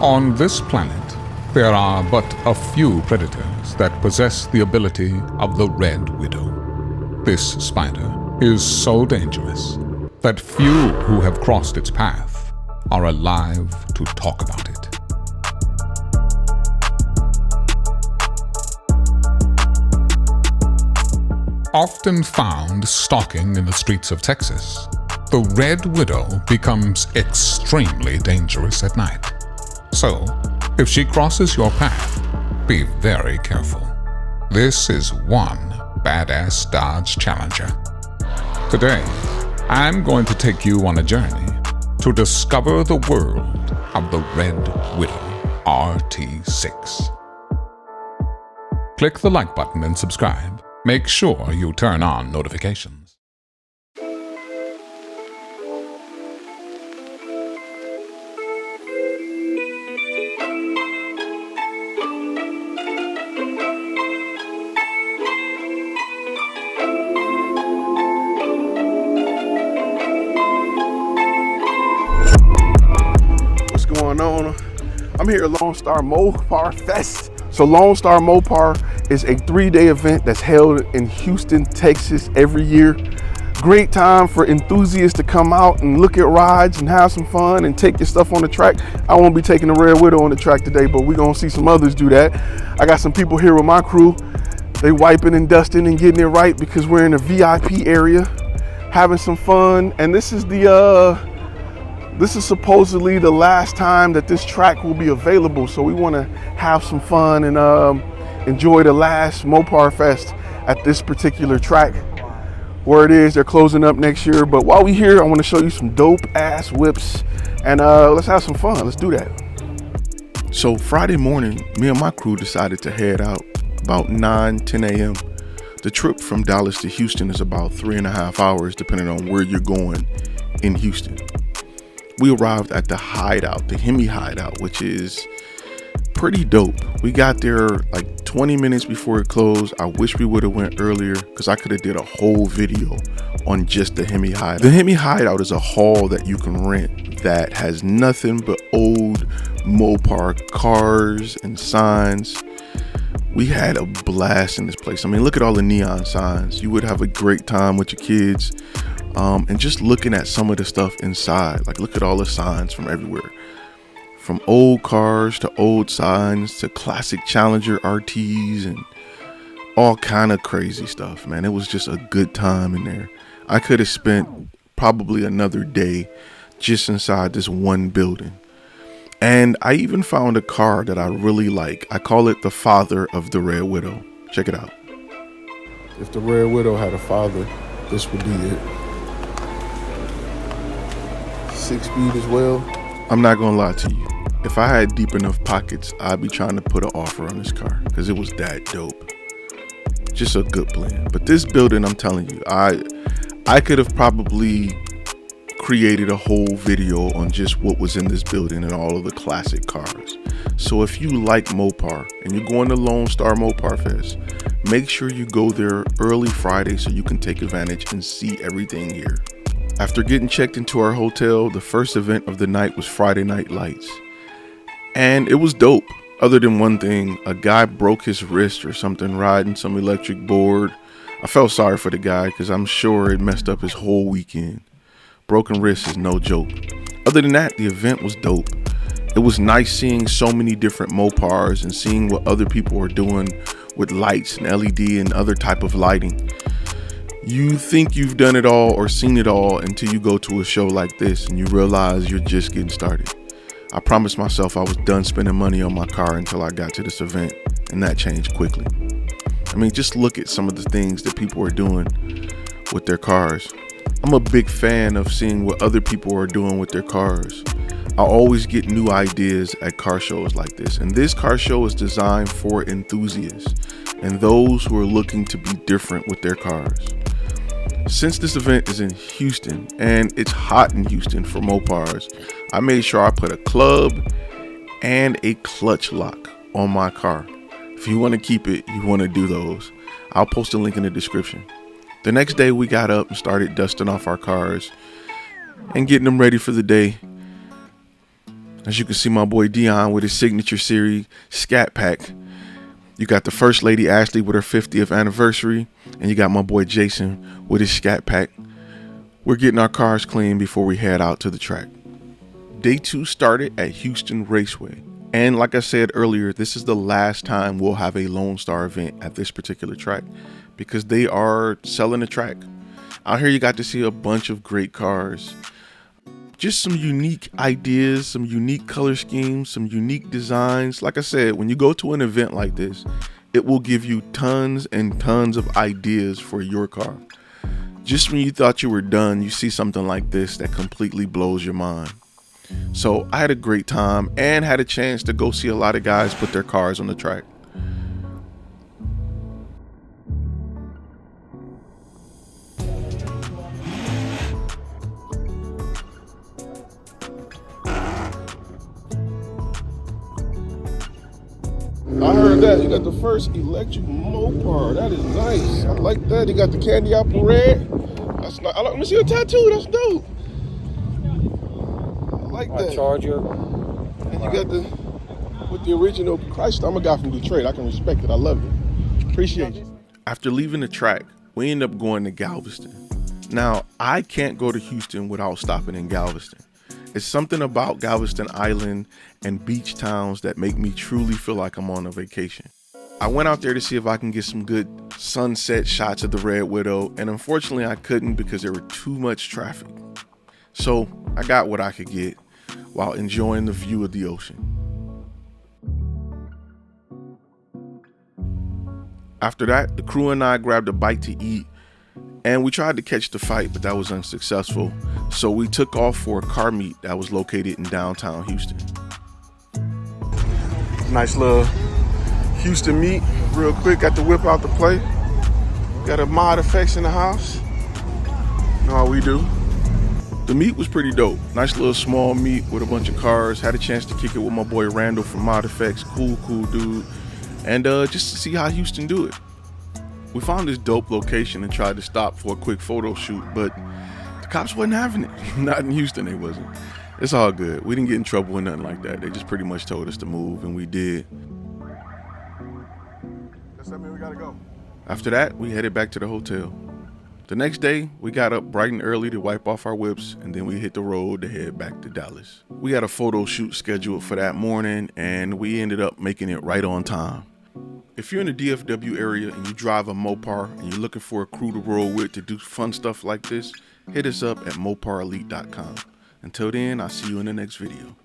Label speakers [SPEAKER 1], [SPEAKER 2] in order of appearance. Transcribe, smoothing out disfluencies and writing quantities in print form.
[SPEAKER 1] On this planet, there are but a few predators that possess the ability of the Red Widow. This spider is so dangerous that few who have crossed its path are alive to talk about it. Often found stalking in the streets of Texas, the Red Widow becomes extremely dangerous at night. So, if she crosses your path, be very careful. This is one badass Dodge Challenger. Today, I'm going to take you on a journey to discover the world of the Red Widow RT6. Click the like button and subscribe. Make sure you turn on notifications.
[SPEAKER 2] What's going on? I'm here at Lone Star Mopar Fest. So Lone Star Mopar is a 3-day event that's held in Houston, Texas every year. Great time for enthusiasts to come out and look at rides and have some fun and take your stuff on the track. I won't be taking the Red Widow on the track today, but we're gonna see some others do that. I got some people here with my crew. They wiping and dusting and getting it right because we're in a VIP area, having some fun. And this is supposedly the last time that this track will be available. So we wanna have some fun and enjoy the last Mopar Fest at this particular track. Where it is, they're closing up next year. But while we're here, I want to show you some dope ass whips and let's have some fun. Let's do that. So Friday morning, me and my crew decided to head out about 10 a.m. The trip from Dallas to Houston is about 3.5 hours, depending on where you're going in Houston. We arrived at the Hideout, the Hemi Hideout, which is pretty dope. We got there like 20 minutes before it closed. I wish we would have went earlier because I could have did a whole video on just the Hemi Hideout. The Hemi Hideout is a hall that you can rent that has nothing but old Mopar cars and signs. We had a blast in this place. I mean, look at all the neon signs. You would have a great time with your kids and just looking at some of the stuff inside. Like, look at all the signs from everywhere. From old cars to old signs to classic Challenger RTs and all kind of crazy stuff, man. It was just a good time in there. I could have spent probably another day just inside this one building. And I even found a car that I really like. I call it the father of the Red Widow. Check it out. If the Red Widow had a father, this would be it. 6-speed as well. I'm not gonna lie to you. If I had deep enough pockets, I'd be trying to put an offer on this car because it was that dope. Just a good blend. But this building, I'm telling you, I could have probably created a whole video on just what was in this building and all of the classic cars. So if you like Mopar and you're going to Lone Star Mopar Fest, make sure you go there early Friday so you can take advantage and see everything here. After getting checked into our hotel, the first event of the night was Friday Night Lights. And it was dope, other than one thing. A guy broke his wrist or something riding some electric board. I felt sorry for the guy because I'm sure it messed up his whole weekend. Broken wrist is no joke. Other than that, the event was dope. It was nice seeing so many different Mopars and seeing what other people are doing with lights and LED and other type of lighting. You think you've done it all or seen it all until you go to a show like this and you realize you're just getting started. I promised myself I was done spending money on my car until I got to this event, and that changed quickly. I mean, just look at some of the things that people are doing with their cars. I'm a big fan of seeing what other people are doing with their cars. I always get new ideas at car shows like this, and this car show is designed for enthusiasts and those who are looking to be different with their cars. Since this event is in Houston and it's hot in Houston for Mopars, I made sure I put a club and a clutch lock on my car. If you want to keep it, you want to do those. I'll post a link in the description. The next day we got up and started dusting off our cars and getting them ready for the day. As you can see, my boy Dion with his signature series Scat Pack. You got the First Lady Ashley with her 50th anniversary, and you got my boy Jason with his Scat Pack. We're getting our cars clean before we head out to the track. Day 2 started at Houston Raceway. And like I said earlier, this is the last time we'll have a Lone Star event at this particular track because they are selling the track. Out here you got to see a bunch of great cars. Just some unique ideas, some unique color schemes, some unique designs. Like I said, when you go to an event like this, it will give you tons and tons of ideas for your car. Just when you thought you were done, you see something like this that completely blows your mind. So I had a great time and had a chance to go see a lot of guys put their cars on the track. I heard that. You got the first electric Mopar. That is nice. I like that. You got the candy apple red. That's not. Let me see your tattoo. That's dope. I like that.
[SPEAKER 3] Charger.
[SPEAKER 2] And you got with the original Chrysler. I'm a guy from Detroit. I can respect it. I love it. Appreciate you. After leaving the track, we end up going to Galveston. Now, I can't go to Houston without stopping in Galveston. It's something about Galveston Island and beach towns that make me truly feel like I'm on a vacation. I went out there to see if I can get some good sunset shots of the Red Widow, and unfortunately I couldn't because there were too much traffic. So I got what I could get while enjoying the view of the ocean. After that, the crew and I grabbed a bite to eat, and we tried to catch the fight, but that was unsuccessful. So we took off for a car meet that was located in downtown Houston. Nice little Houston meet, real quick. Got to whip out the plate. Got a Mod Effects in the house. You know how we do. The meet was pretty dope. Nice little small meet with a bunch of cars. Had a chance to kick it with my boy Randall from Mod Effects. Cool dude. And just to see how Houston do it. We found this dope location and tried to stop for a quick photo shoot, but the cops wasn't having it. Not in Houston, they wasn't. It's all good. We didn't get in trouble or nothing like that. They just pretty much told us to move, and we did. Does that mean we gotta go? After that, we headed back to the hotel. The next day, we got up bright and early to wipe off our whips, and then we hit the road to head back to Dallas. We had a photo shoot scheduled for that morning, and we ended up making it right on time. If you're in the DFW area and you drive a Mopar and you're looking for a crew to roll with to do fun stuff like this, hit us up at moparelite.com. Until then, I'll see you in the next video.